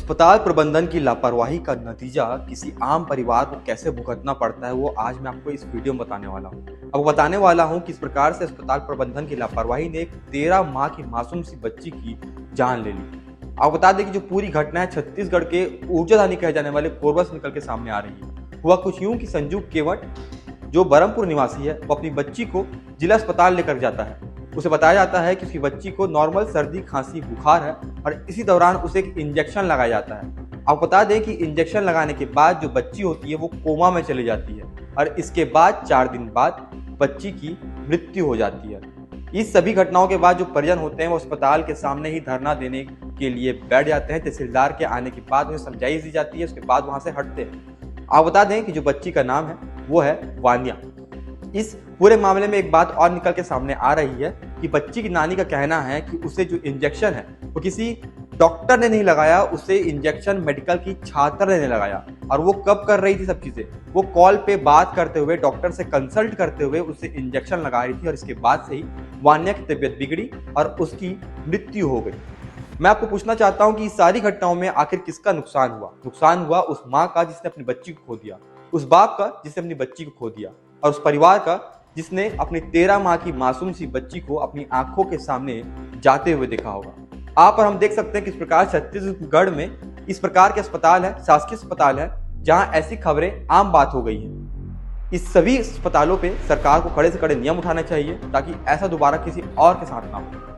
अस्पताल प्रबंधन की लापरवाही का नतीजा किसी आम परिवार को कैसे भुगतना पड़ता है, वो आज मैं आपको इस वीडियो में बताने वाला हूँ। अब बताने वाला हूँ किस प्रकार से अस्पताल प्रबंधन की लापरवाही ने एक 13 माह की मासूम सी बच्ची की जान ले ली। आपको बता दें कि जो पूरी घटना है छत्तीसगढ़ के ऊर्जाधानी कहे जाने वाले कोरबा से निकल के सामने आ रही है। हुआ कुछ यूं कि संजू केवट जो बरमपुर निवासी है, वो अपनी बच्ची को जिला अस्पताल लेकर जाता है। उसे बताया जाता है कि उसकी बच्ची को नॉर्मल सर्दी खांसी बुखार है और इसी दौरान उसे एक इंजेक्शन लगाया जाता है। आपको बता दें कि इंजेक्शन लगाने के बाद जो बच्ची होती है वो कोमा में चली जाती है और इसके बाद 4 दिन बाद बच्ची की मृत्यु हो जाती है। इस सभी घटनाओं के बाद जो परिजन होते हैं वो अस्पताल के सामने ही धरना देने के लिए बैठ जाते हैं। तहसीलदार के आने के बाद उन्हें समझाइश दी जाती है, उसके बाद वहां से हटते हैं। आप बता दें कि जो बच्ची का नाम है वो है वानिया। इस पूरे मामले में एक बात और निकल के सामने आ रही है कि बच्ची की नानी का कहना है कि उसे जो इंजेक्शन है वो किसी डॉक्टर ने नहीं लगाया, उसे इंजेक्शन मेडिकल की छात्र ने लगाया। और वो कब कर रही थी सब चीजें, वो कॉल पे बात करते हुए, डॉक्टर से कंसल्ट करते हुए उसे इंजेक्शन लगा रही थी और इसके बाद से ही वानिया की तबीयत बिगड़ी और उसकी मृत्यु हो गई। मैं आपको पूछना चाहता हूं कि इस सारी घटनाओं में आखिर किसका नुकसान हुआ? नुकसान हुआ उस माँ का जिसने अपनी बच्ची को खो दिया, उस बाप का जिसने अपनी बच्ची को खो दिया, और उस परिवार का जिसने अपनी 13 माह की मासूम सी बच्ची को अपनी आंखों के सामने जाते हुए देखा होगा। आप और हम देख सकते हैं किस प्रकार छत्तीसगढ़ में इस प्रकार के अस्पताल है, शासकीय अस्पताल है, जहां ऐसी खबरें आम बात हो गई हैं। इस सभी अस्पतालों पे सरकार को कड़े से कड़े नियम उठाने चाहिए ताकि ऐसा दोबारा किसी और के साथ ना हो।